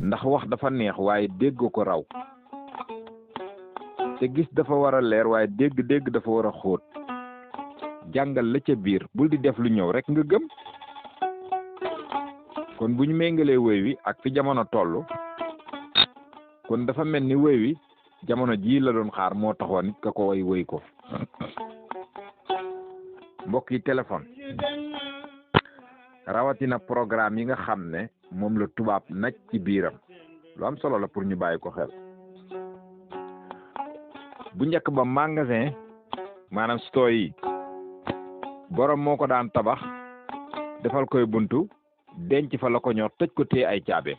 ndax wax dafa neex waaye dégg ko raw te gis dafa war a leer waaye dégg dafa war a xóot jàngal la ca biir bul di def lu ñëw rek nga gëm. kon bu ñu méngalee wéy wi ak fi jamono toll kon dafa mel ni wéy wi jamono jii la doon xaar moo taxoon nit ka ko wéy ko. mbokk yi téléphone rawatina programme yi nga xam ne moom la tubaab naj ci biiram lu am solo la pour ñu bàyyi ko xel. bu njëkk ba magasin maanaam store yi borom moo ko daan tabax defal koy buntu denc fa la ko ñor tëj ko téye ay caabe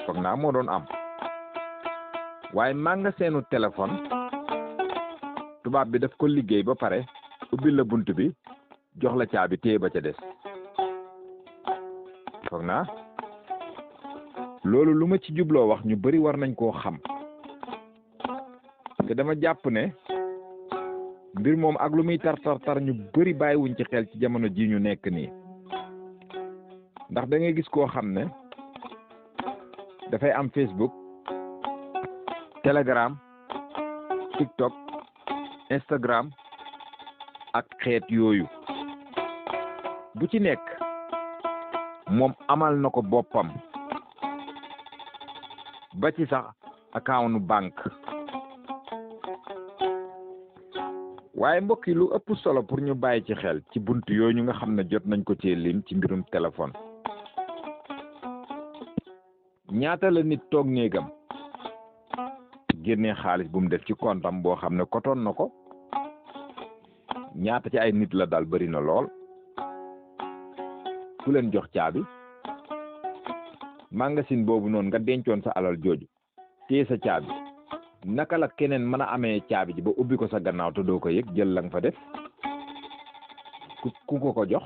foog naa moo doon am waaye magasinu téléphone tubaab bi daf ko liggéey ba pare ubbil la bunt bi jox la caabi téye ba ca des foog naa loolu lu ma ci jubloo wax ñu bari war nañ koo xam te dama jàpp ne mbir moom ak lu muy tar ñu bari bàyyiwuñ ci xel ci jamono ji ñu nekk nii ndax da ngay gis koo xam ne dafay am Facebook Telegram TikTok Instagram ak xeet yooyu bu ci nekk moom amal na ko boppam ba ci sax account banque waaye mbokk yi lu ëpp solo pour ñu bàyyi ci xel ci bunt yooyu ñu nga xam ne jot nañ ko ci lim ci mbirum téléphone ñaata la nit toog néegam génnee xaalis bu mu def ci kontam boo xam ne kotoon na ko ñaata ci ay nit la daal bari na lool ku leen jox caabi magasin boobu noonu nga dencoon sa alal jooju téye sa caabi naka la keneen mën a amee caabi ji ba ubbi ko sa gannaaw te doo ko yëg jël la nga fa def ku ko jox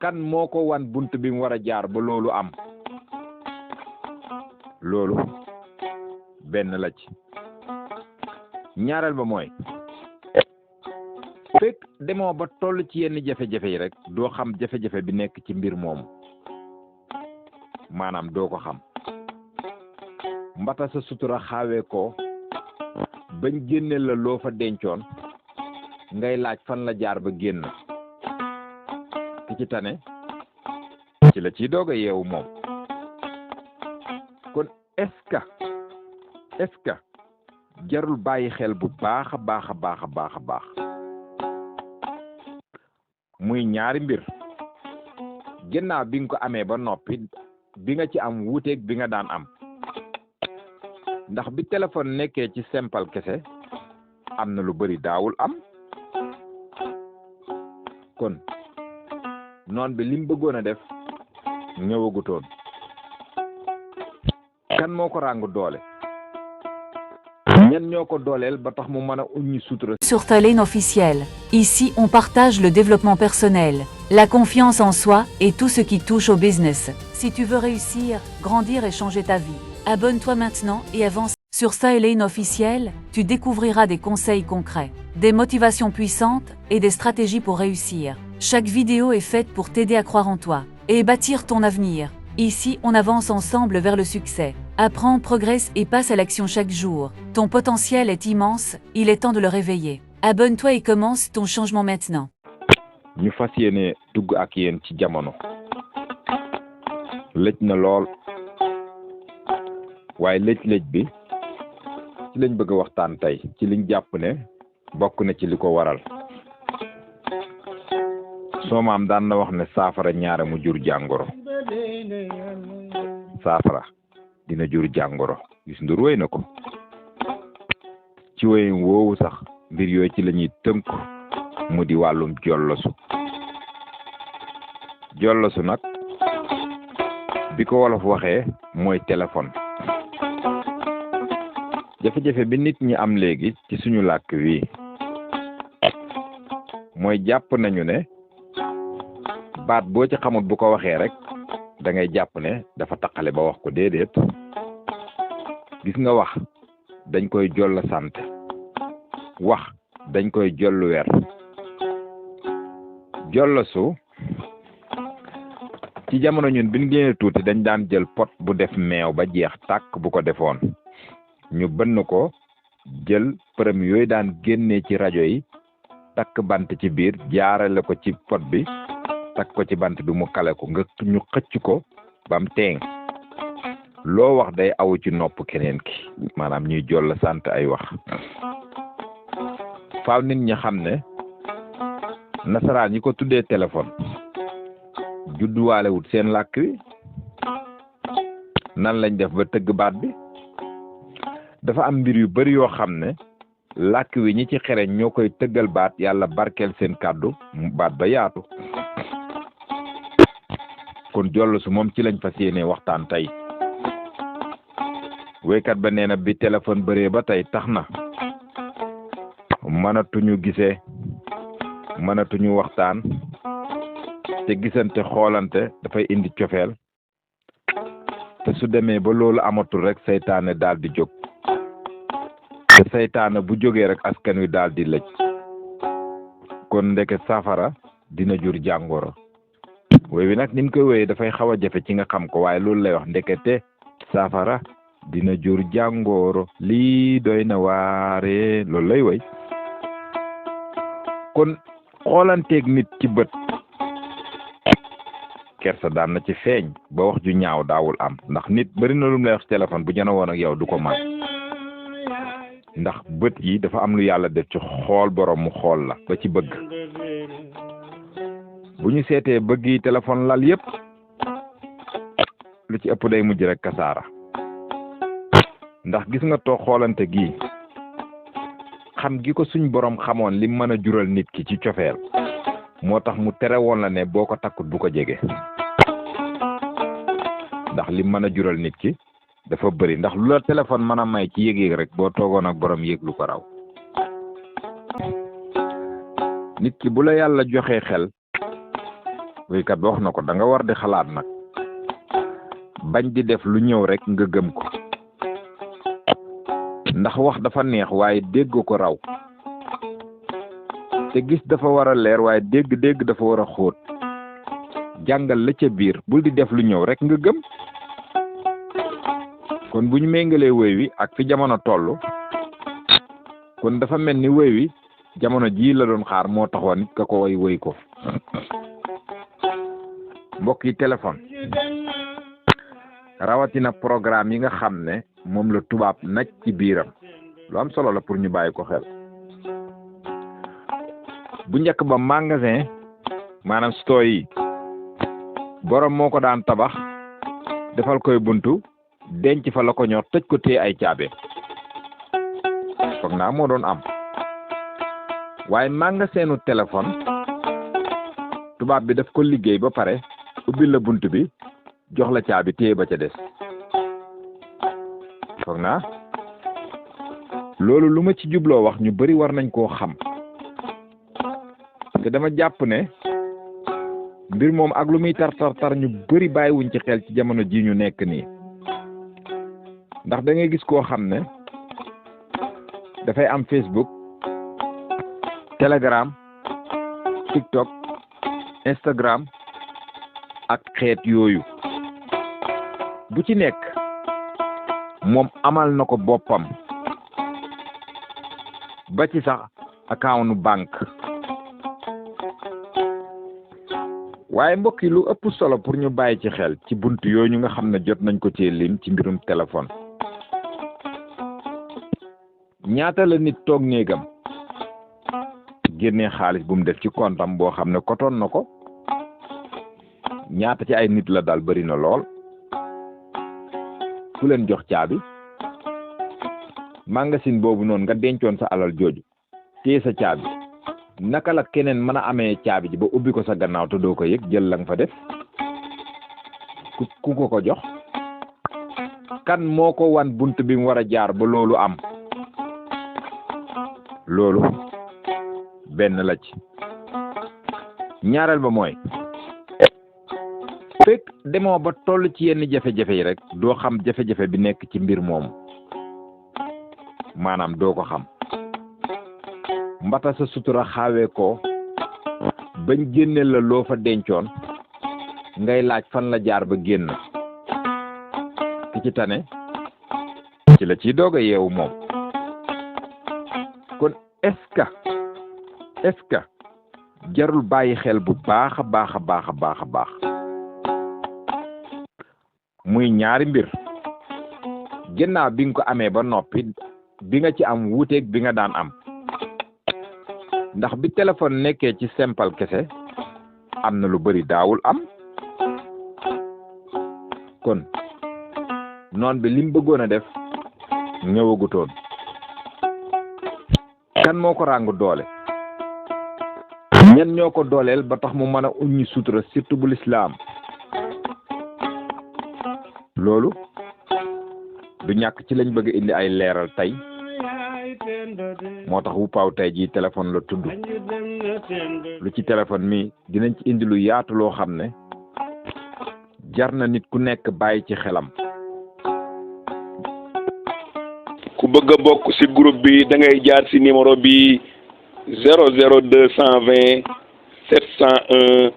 kan moo ko wan bunt bi mu war a jaar ba loolu am loolu benn la ci ñaareel ba mooy fekk demoo ba toll ci yenn jafe-jafe yi rek doo xam jafe-jafe bi nekk ci mbir moomu maanaam doo ko xam mbata sa sutura xaawee ko bañ génne la loo fa dencoon ngay laaj fan la jaar ba génn ki ci tane ci la ciy doog a yeewu moom kon est-ce que jarul bàyyi xel bu baax a baax muy ñaari mbir ginnaaw bi nga ko amee ba noppi bi nga ci am wuuteeg bi nga daan am ndax bi téléphone nekkee ci simple kese am na lu bari daawul am kon noon bi lim bëggoon a def ñëwagutoon kan moo ko ràng doole ñen ñoo ko dooleel ba tax mu mën a uññi sutura. Sur Tallene officiel, ici on partage le développement personnel, la confiance en soi et tout ce qui touche au business. Si tu veux réussir, grandir et changer ta vie, abonne-toi maintenant et avance. Sur Tallene officiel, tu découvriras des conseils concrets, des motivations puissantes et des stratégies pour réussir. Chaque vidéo est faite pour t'aider à croire en toi et bâtir ton avenir. Ici, on avance ensemble vers le succès. Apprends, progresse et passe à l'action chaque jour. Ton potentiel est immense, il est temps de le réveiller. Abonne-toi et commence ton changement maintenant. ñu fas yéene dugg ak yéen ci jamono lëj na lool waaye lëj bi ci lañ bëgg a waxtaan tey ci liñ jàpp ne bokk na ci li ko waral soo maam daan na wax ne saafara ñaara mu jur jàngoro saafara dina jur jàngoro gis ndur wéy na ko ci wéy woowu sax mbir yooyu ci la ñuy tënk mu di wàllum jollosu nag bi ko wolof waxee mooy téléphone jafe-jafe bi nit ñi am léegi ci suñu làkk wi mooy jàpp nañu ne baat boo ci xamut bu ko waxee rek da ngay jàpp ne dafa taqale ba wax ko déedéet gis nga wax dañ koy jolla sant wax dañ koy jollu weer jollasu ci jamono ñun bi ñu génnee tuuti dañ daan jël pot bu def meew ba jeex tàkk bu ko defoon ñu bënn ko jël përëm yooyu daan génnee ci rajo yi takk bant ci biir jaarale ko ci pot bi takk ko ci bant bi mu kale ko nga ñu xëcc ko bam teeng loo wax day awu ci nopp keneen ki maanaam ñuy jolla sant ay wax faaw nit ñi xam ne nasaraan yi ko tuddee téléphone judduwaalewut seen làkk wi nan lañ def ba tëgg baat bi dafa am mbir yu bari yoo xam ne làkk wi ñi ci xereñ ñoo koy tëggal baat yàlla barkeel seen kàddu baat ba yaatu kon jollu su moom ci lañ fas yéene waxtaan tey wéykat ba nee na bi téléphone bëree ba tey tax na mënatuñu gisee mënatuñu waxtaan te gisante xoolante dafay indi cofeel te su demee ba loolu amatul rek seytaane daal di jóg te seytaane bu jógee rek askan wi daal di lëj kon ndeke safara dina jur jàngoro wéy wi nag ni mu koy wéyee dafay xaw a jafe ci nga xam ko waaye loolu lay wax ndekete safara dina jur jàngoro lii doy na waare loolu lay wéy kon xoolanteeg nit ci bët kersa daan na ci feeñ ba wax ju ñaaw daawul am ndax nit bari na lu mu lay wax téléphone bu jana woon ak yow du ko man ndax bët yi dafa am lu yàlla def ci xool borom mu xool la ba ci bëgg bu ñu seetee bëgg yi téléphone lal yépp lu ci ëpp day mujj rek kasaara ndax gis nga toog xoolante gi xam gi ko suñ borom xamoon li mën a jural nit ki ci cofeel moo tax mu tere woon la ne boo ko takkut bu ko jege ndax li mën a jural nit ki dafa bëri ndax lu la téléphone mën a may ci yëg-yëg rek boo toogoon ak borom yëg lu ko raw nit ki bu la yàlla joxee xel wéykat bi wax na ko da nga war di xalaat nag bañ di def lu ñëw rek nga gëm ko ndax wax dafa neex waaye dégg ko raw te gis dafa war a leer waaye dégg dafa war a xóot jàngal la ca biir bul di def lu ñëw rek nga gëm kon bu ñu méngalee wéy wi ak fi jamono toll kon dafa mel ni wéy wi jamono jii la doon xaar moo taxoon nit ka ko wéy ko mbokk yi téléphone rawatina programme yi nga xam ne moom la tubaab naj ci biiram lu am solo la pour ñu bàyyi ko xel bu njëkk ba magasin maanaam store yi borom moo ko daan tabax defal koy buntu denc fa la ko ñor tëj ko téye ay caabe foog naa moo doon am waaye magasinu téléphone tubaab bi daf ko liggéey ba pare ubbi la bunt bi jox la caabi téye ba ca des foog naa loolu lu ma ci jubloo wax ñu bari war nañ koo xam te dama jàpp ne mbir moom ak lu muy tar ñu bari bàyyiwuñ ci xel ci jamono ji ñu nekk nii ndax da ngay gis koo xam ne dafay am Facebook Telegram TikTok Instagram ak xeet yooyu bu ci nekk moom amal na ko boppam ba ci sax account banque waaye mbokk yi lu ëpp solo pour ñu bàyyi ci xel ci bunt yooyu nga xam ne jot nañ ko ci lim ci mbirum téléphone ñaata la nit toog néegam génnee xaalis bu mu def ci kontam boo xam ne kotoon na ko ñaata ci ay nit la daal bari na lool ku leen jox caabi magasin boobu noonu nga dencoon sa alal jooju téye sa caabi naka la keneen mën a amee caabi ji ba ubbi ko sa gannaaw te doo ko yëg jël la nga fa def ku ko jox kan moo ko wan bunt bi mu war a jaar ba loolu am loolu benn la ci ñaareel ba mooy fekk demoo ba toll ci yenn jafe-jafe yi rek doo xam jafe-jafe bi nekk ci mbir moomu maanaam doo ko xam mbata sa sutura xaawee ko bañ génne la loo fa dencoon ngay laaj fan la jaar ba génn ki ci tane ci la ciy doog a yeewu moom kon est-ce que jarul bàyyi xel bu baax a baax a baax a baax a baax muy ñaari mbir ginnaaw bi nga ko amee ba noppi bi nga ci am wuuteeg bi nga daan am ndax bi téléphone nekkee ci simple kese am na lu bari daawul am kon noon bi lim bëggoon a def ñëwagutoon kan moo ko ràngu doole ñen ñoo ko dooleel ba tax mu mën a uññi sutura surtout bu lislaam loolu du ñàkk ci lañ bëgg indi ay leeral tey moo tax Wupaw tey jii téléphone la tudd lu ci téléphone mi dinañ ci indi lu yaatu loo xam ne jar na nit ku nekk bàyyi ci xelam. ku bëgg a bokk ci groupe bi da ngay jaar ci numéro bi 00220 701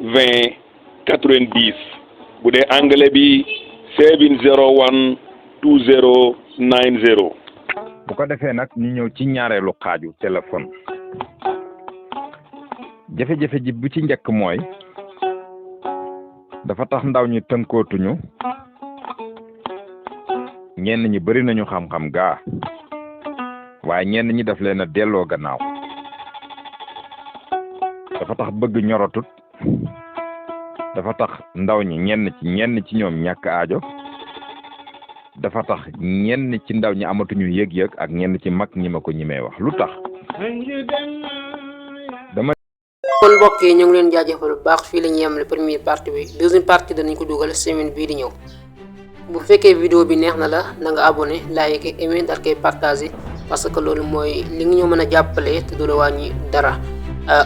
20 90 bu dee anglais bi 701 2090. bu ko defee nag ñu ñëw ci ñaareelu xaaju téléphone jafe-jafe ji bu ci njëkk mooy dafa tax ndaw ñi tënkootuñu ñenn ñi bari nañu xam-xam gaa waaye ñenn ñi daf leen a delloo gannaaw dafa tax bëgg ñorotut dafa tax ndaw ñi ñenn ci ñoom ñàkk aajo dafa tax ñenn ci ndaw ñi amatuñu yëg-yëg ak ñenn ci mag ñi ma ko ñimee wax lu tax kon mbokk yi ñu ngi leen jaajëfal bu baax fii la ñu yemale première partie bi deuxième partie danañ ko dugal semaine bii di ñëw bu fekkee vidéo bi neex na la na nga abonné like aimer daal koy partager parce que loolu mooy li nga ñu mën a jàppale te du la wàññi dara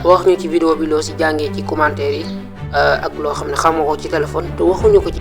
wax ñu ci vidéo bi loo si jàngee ci commentaire yi ak loo xam ne xamoo ko ci téléphone te waxuñu ko ci